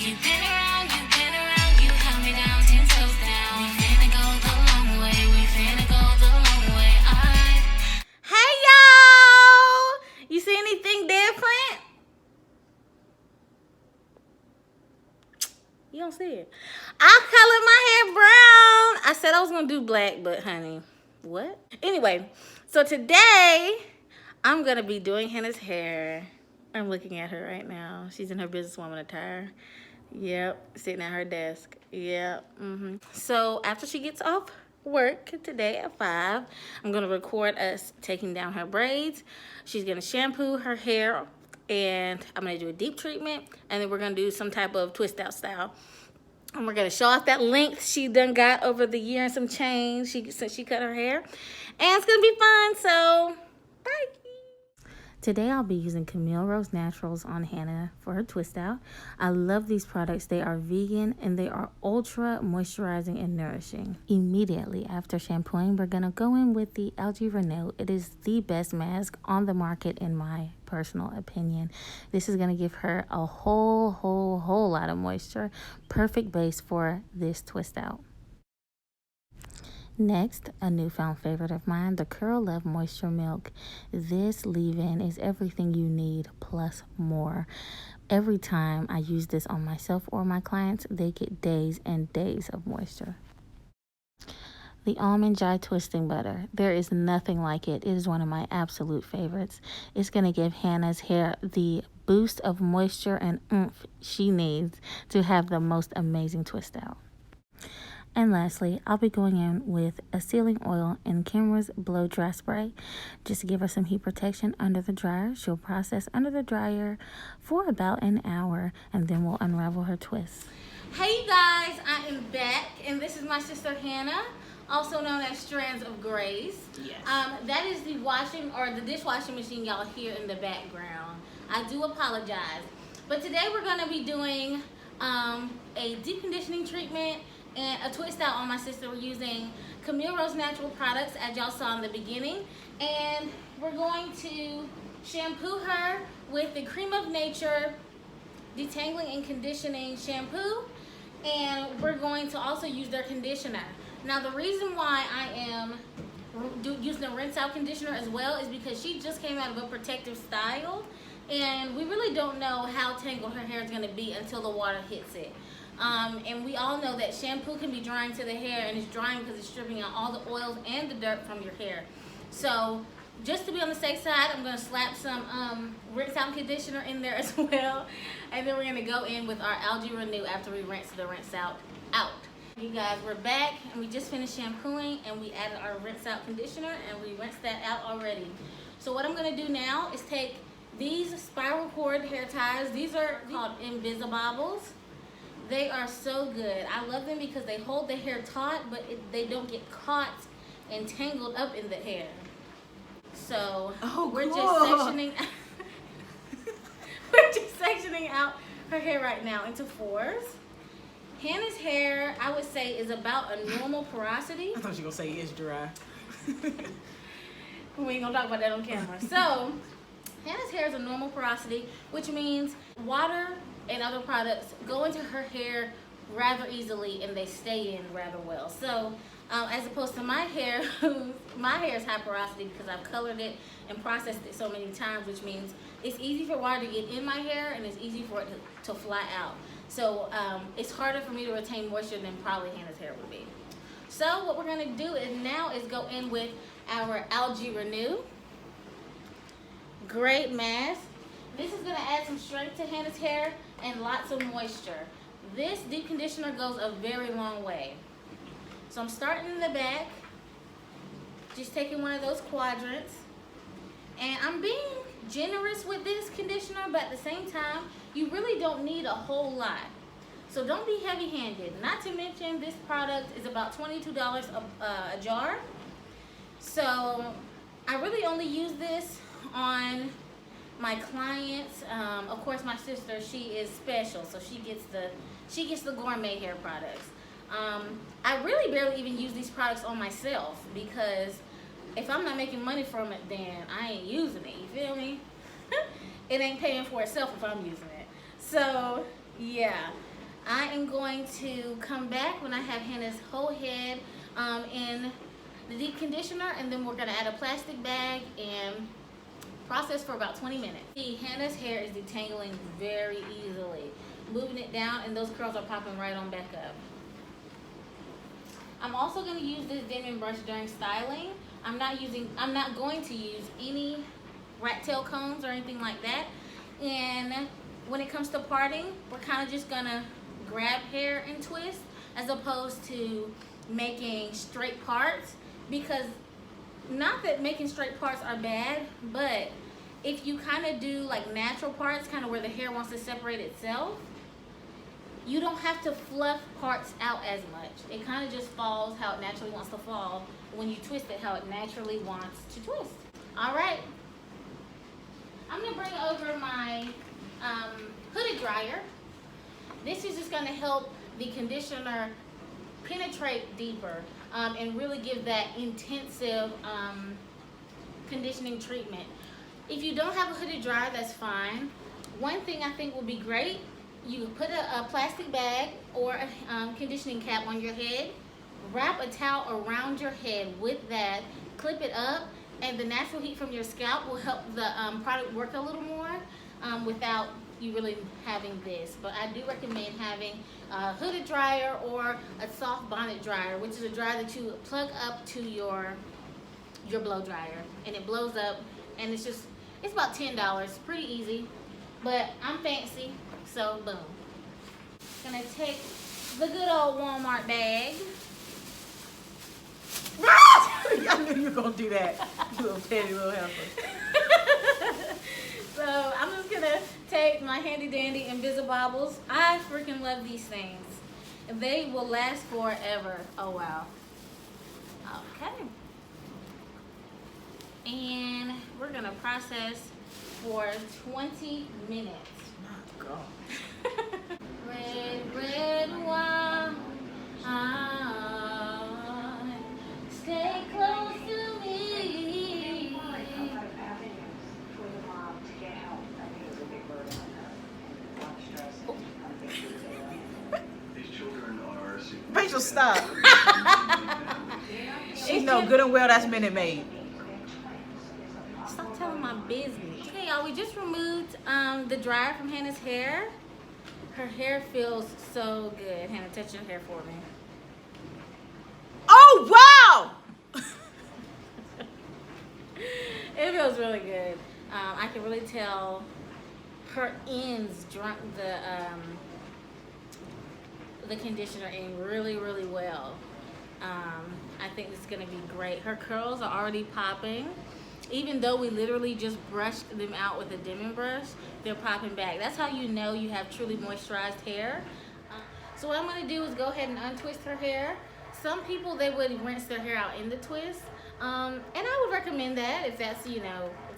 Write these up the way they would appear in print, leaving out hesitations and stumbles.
You've been around, you held me down, 10 toes down. We finna go the long way, we finna go the long way, alright. Hey y'all! You see anything different? You don't see it. I colored my hair brown. I said I was gonna do black, but honey, what? Anyway, so today I'm gonna be doing Hannah's hair. I'm looking at her right now. She's in her businesswoman attire. Yep, sitting at her desk. Yep. So after she gets off work today at 5, I'm gonna record us taking down her braids. She's gonna shampoo her hair, and I'm gonna do a deep treatment, and then we're gonna do some type of twist out style. And we're gonna show off that length she done got over the year and some change since she cut her hair. And it's gonna be fun, so bye. Today I'll be using Camille Rose Naturals on Hannah for her twist out. I love these products. They are vegan and they are ultra moisturizing and nourishing. Immediately after shampooing, we're gonna go in with the Algae Renew. It is the best mask on the market in my personal opinion. This is gonna give her a whole lot of moisture. Perfect base for this twist out. Next, a newfound favorite of mine, the Curl Love Moisture Milk. This leave-in is everything you need plus more. Every time I use this on myself or my clients, they get days and days of moisture. The Almond Joy Twisting Butter. There is nothing like it. It is one of my absolute favorites. It's going to give Hannah's hair the boost of moisture and oomph she needs to have the most amazing twist out. And lastly, I'll be going in with a sealing oil and Camille's blow dry spray just to give her some heat protection under the dryer. She'll process under the dryer for about an hour, and then we'll unravel her twists. Hey you guys, I am back, and this is my sister Hannah, also known as Strands of Grace. Yes. That is the washing or the dishwashing machine y'all hear in the background. I do apologize. But today we're going to be doing a deep conditioning treatment and a twist out on my sister. We're using Camille Rose Natural products, as y'all saw in the beginning. And we're going to shampoo her with the Cream of Nature Detangling and Conditioning Shampoo. And we're going to also use their conditioner. Now, the reason why I am using a rinse out conditioner as well is because she just came out of a protective style. And we really don't know how tangled her hair is going to be until the water hits it. And we all know that shampoo can be drying to the hair, and it's drying because it's stripping out all the oils and the dirt from your hair. So just to be on the safe side, I'm going to slap some rinse out conditioner in there as well. And then we're going to go in with our Algae Renew after we rinse the rinse out. You guys, we're back, and we just finished shampooing, and we added our rinse out conditioner, and we rinsed that out already. So what I'm going to do now is take these spiral cord hair ties. These are called Invisibobbles. They are so good. I love them because they hold the hair taut, but they don't get caught and tangled up in the hair. So we're just sectioning we're just sectioning out her hair right now into 4s. Hannah's hair, I would say, is about a normal porosity. I thought you were going to say it's dry. We ain't gonna talk about that on camera. So Hannah's hair is a normal porosity, which means water and other products go into her hair rather easily, and they stay in rather well. So as opposed to my hair, my hair is high porosity because I've colored it and processed it so many times, which means it's easy for water to get in my hair and it's easy for it to fly out. So it's harder for me to retain moisture than probably Hannah's hair would be. So what we're gonna do is go in with our Algae Renew. Great mask. This is gonna add some strength to Hannah's hair and lots of moisture. This deep conditioner goes a very long way. So I'm starting in the back, just taking one of those quadrants, and I'm being generous with this conditioner, but at the same time, you really don't need a whole lot. So don't be heavy-handed. Not to mention, this product is about $22 a jar. So I really only use this on my clients. Of course, my sister, she is special, so she gets the gourmet hair products. I really barely even use these products on myself because if I'm not making money from it, then I ain't using it. You feel me? It ain't paying for itself if I'm using it. So yeah, I am going to come back when I have Hannah's whole head in the deep conditioner, and then we're gonna add a plastic bag and process for about 20 minutes. See, Hannah's hair is detangling very easily. Moving it down and those curls are popping right on back up. I'm also gonna use this dimming brush during styling. I'm not going to use any rat tail combs or anything like that. And when it comes to parting, we're kind of just gonna grab hair and twist as opposed to making straight parts, because not that making straight parts are bad, but if you kind of do like natural parts, kind of where the hair wants to separate itself, you don't have to fluff parts out as much. It kind of just falls how it naturally wants to fall when you twist it how it naturally wants to twist. All right, I'm gonna bring over my hooded dryer. This is just gonna help the conditioner penetrate deeper and really give that intensive conditioning treatment. If you don't have a hooded dryer, that's fine. One thing I think would be great, you put a plastic bag or a conditioning cap on your head, wrap a towel around your head with that, clip it up, and the natural heat from your scalp will help the product work a little more without you really having this. But I do recommend having a hooded dryer or a soft bonnet dryer, which is a dryer that you plug up to your blow dryer, and it blows up, and it's about $10, pretty easy, but I'm fancy, so boom. Gonna take the good old Walmart bag. I knew you were gonna do that, you little petty little helper. So I'm just gonna take my handy dandy Invisibobbles. I freaking love these things. They will last forever. Oh wow. Okay. And we're gonna process for 20 minutes. My God. Red wine, stay close to me. Rachel, stop. She know good and well that's Minute Maid. Stop telling my business. Okay, y'all, we just removed the dryer from Hannah's hair. Her hair feels so good. Hannah, touch your hair for me. Oh, wow! It feels really good. I can really tell her ends drunk the conditioner in really, really well. I think this is gonna be great. Her curls are already popping. Even though we literally just brushed them out with a dimming brush, they're popping back. That's how you know you have truly moisturized hair. So what I'm gonna do is go ahead and untwist her hair. Some people, they would rinse their hair out in the twist. And I would recommend that if that's, if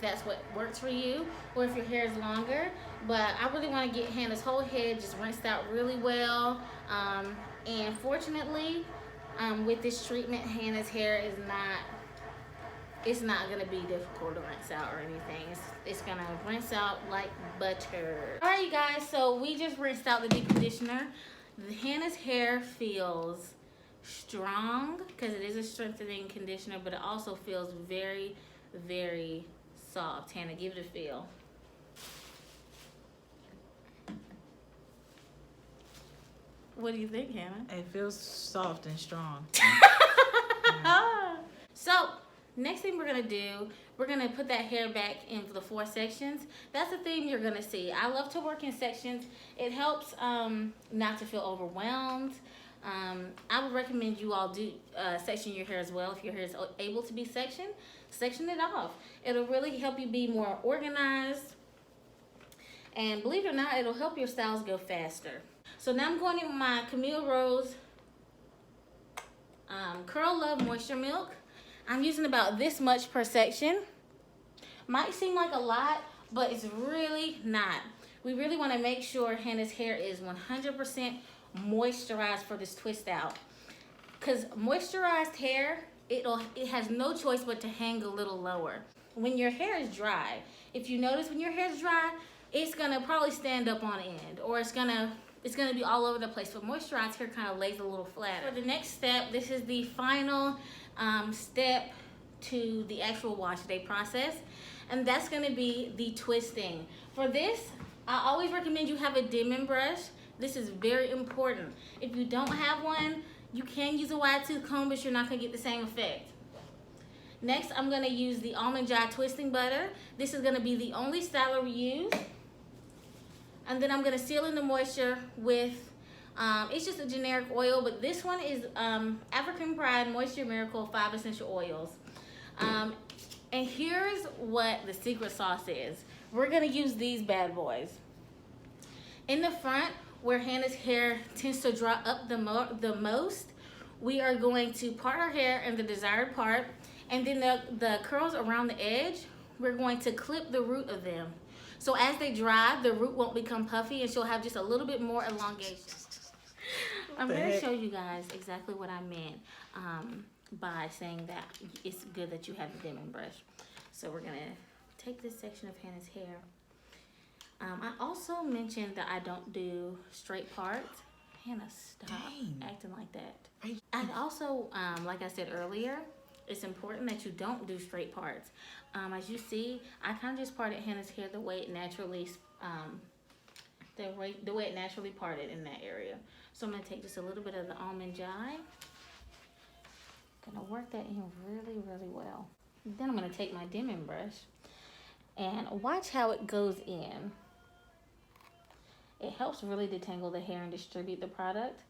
that's what works for you, or if your hair is longer. But I really wanna get Hannah's whole head just rinsed out really well. And fortunately, with this treatment, Hannah's hair is it's not gonna be difficult to rinse out or anything. It's gonna rinse out like butter. All right, you guys, so we just rinsed out the deep conditioner. Hannah's hair feels strong because it is a strengthening conditioner, but it also feels very, very soft. Hannah, give it a feel. What do you think, Hannah? It feels soft and strong. So next thing we're gonna do, we're gonna put that hair back in the 4 sections. That's the thing you're gonna see. I love to work in sections. It helps not to feel overwhelmed. I would recommend you all do section your hair as well. If your hair is able to be sectioned, section it off. It'll really help you be more organized. And believe it or not, it'll help your styles go faster. So now I'm going in with my Camille Rose Curl Love Moisture Milk. I'm using about this much per section. Might seem like a lot, but it's really not. We really want to make sure Hannah's hair is 100% moisturized for this twist out. Because moisturized hair, it has no choice but to hang a little lower. When your hair is dry, if you notice when your hair is dry, it's going to probably stand up on end, or it's going to it's going to be all over the place. For moisturized hair, kind of lays a little flatter. For the next step, this is the final step to the actual wash day process, and that's going to be the twisting. For this, I always recommend you have a dimming brush. This is very important. If you don't have one, you can use a wide tooth comb, but you're not going to get the same effect. Next, I'm going to use the Almond Joy twisting butter. This is going to be the only styler we use. And then I'm going to seal in the moisture with, it's just a generic oil, but this one is African Pride Moisture Miracle 5 Essential Oils. And here's what the secret sauce is. We're going to use these bad boys. In the front, where Hannah's hair tends to dry up the most, we are going to part her hair in the desired part, and then the curls around the edge, we're going to clip the root of them. So as they dry, the root won't become puffy, and she'll have just a little bit more elongation. I'm going to show you guys exactly what I meant by saying that it's good that you have the dimming brush. So we're going to take this section of Hannah's hair. I also mentioned that I don't do straight parts. Hannah, stop acting like that. And also, like I said earlier, it's important that you don't do straight parts. As you see, I kind of just parted Hannah's hair the way it naturally, the way it naturally parted in that area. So I'm gonna take just a little bit of the Almond Joy. Gonna work that in really, really well. Then I'm gonna take my dimming brush and watch how it goes in. It helps really detangle the hair and distribute the product.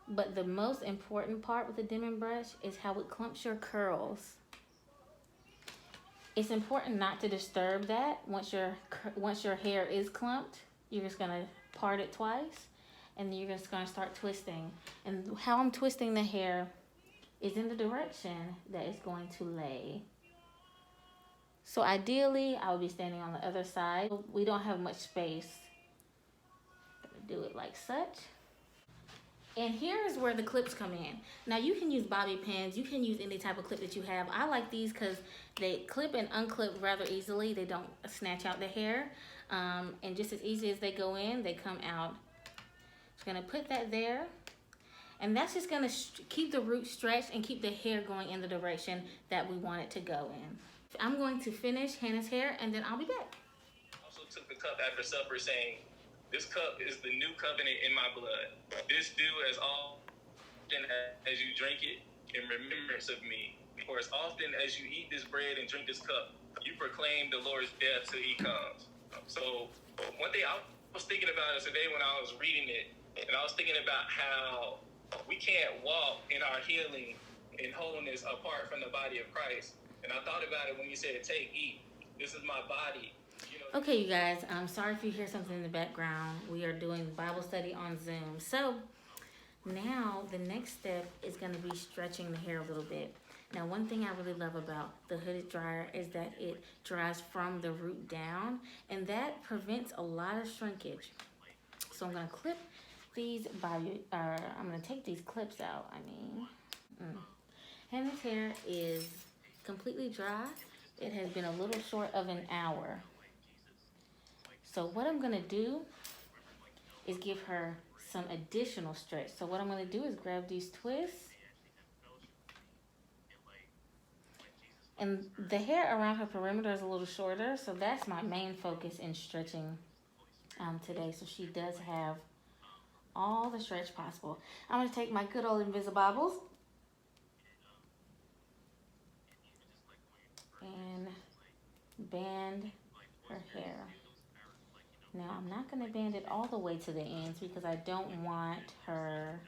But the most important part with the dimming brush is how it clumps your curls. It's important not to disturb that. Once your hair is clumped, you're just gonna part it twice, and then you're just gonna start twisting. And how I'm twisting the hair is in the direction that it's going to lay. So ideally, I would be standing on the other side. We don't have much space. Do it like such. And here is where the clips come in. Now you can use bobby pins. You can use any type of clip that you have. I like these because they clip and unclip rather easily. They don't snatch out the hair. And just as easy as they go in, they come out. Just gonna put that there. And that's just gonna keep the root stretched and keep the hair going in the direction that we want it to go in. I'm going to finish Hannah's hair and then I'll be back. Also took the cup after supper saying, "This cup is the new covenant in my blood. This do as often as you drink it in remembrance of me. For as often as you eat this bread and drink this cup, you proclaim the Lord's death till he comes." So one thing I was thinking about is today when I was reading it, and I was thinking about how we can't walk in our healing and wholeness apart from the body of Christ. And I thought about it when you said, "Take, eat. This is my body." Okay, you guys, I'm sorry if you hear something in the background. We are doing Bible study on Zoom. So now the next step is going to be stretching the hair a little bit. Now, one thing I really love about the hooded dryer is that it dries from the root down, and that prevents a lot of shrinkage. So I'm going to clip these I'm going to take these clips out. Hannah's hair is completely dry. It has been a little short of an hour. So what I'm going to do is give her some additional stretch. So what I'm going to do is grab these twists. And the hair around her perimeter is a little shorter, so that's my main focus in stretching today. So she does have all the stretch possible. I'm going to take my good old Invisibobbles and band her hair. Now, I'm not going to band it all the way to the ends because I don't want her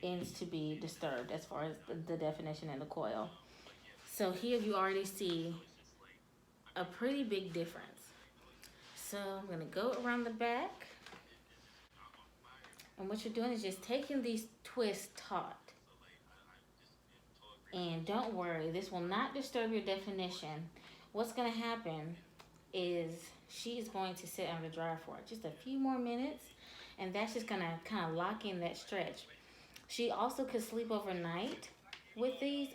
ends to be disturbed as far as the definition in the coil. So here you already see a pretty big difference. So I'm going to go around the back. And what you're doing is just taking these twists taut. And don't worry, this will not disturb your definition. What's going to happen is she is going to sit under the dryer for just a few more minutes, and that's just going to kind of lock in that stretch. She also could sleep overnight with these,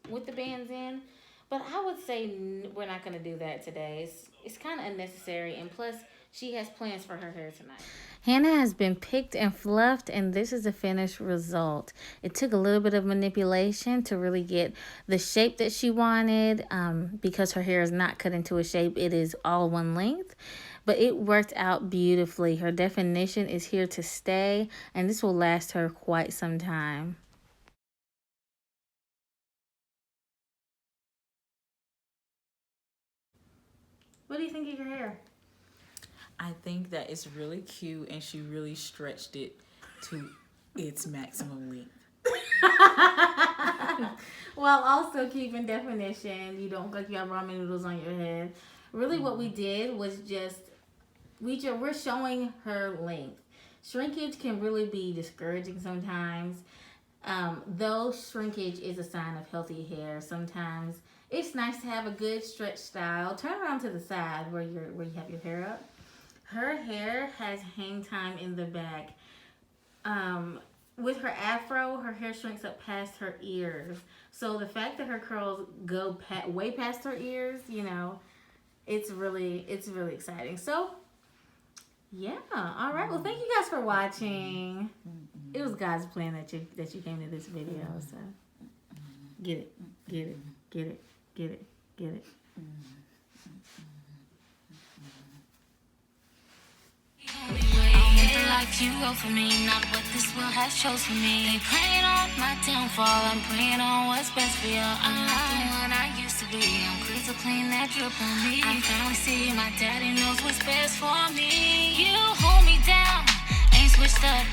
with the bands in, but I would say we're not going to do that today. It's kind of unnecessary, and plus she has plans for her hair tonight. Hannah has been picked and fluffed, and this is the finished result. It took a little bit of manipulation to really get the shape that she wanted, because her hair is not cut into a shape. It is all one length, but it worked out beautifully. Her definition is here to stay, and this will last her quite some time. What do you think of your hair? I think that it's really cute, and she really stretched it to its maximum length. While also keeping definition. You don't look like you have ramen noodles on your head. Really what we did was just, we're showing her length. Shrinkage can really be discouraging sometimes. Though shrinkage is a sign of healthy hair, sometimes it's nice to have a good stretch style. Turn around to the side where you have your hair up. Her hair has hang time in the back. With her afro, her hair shrinks up past her ears. So the fact that her curls go way past her ears, you know, it's really exciting. So, yeah. All right. Well, thank you guys for watching. It was God's plan that you came to this video. So, get it. Like you go for me, not what this world has chose for me. They praying on my downfall, I'm praying on what's best for you. I'm not the one I used to be, I'm crystal clean, that drip on me. I finally see my daddy knows what's best for me. You hold me down, ain't switched up.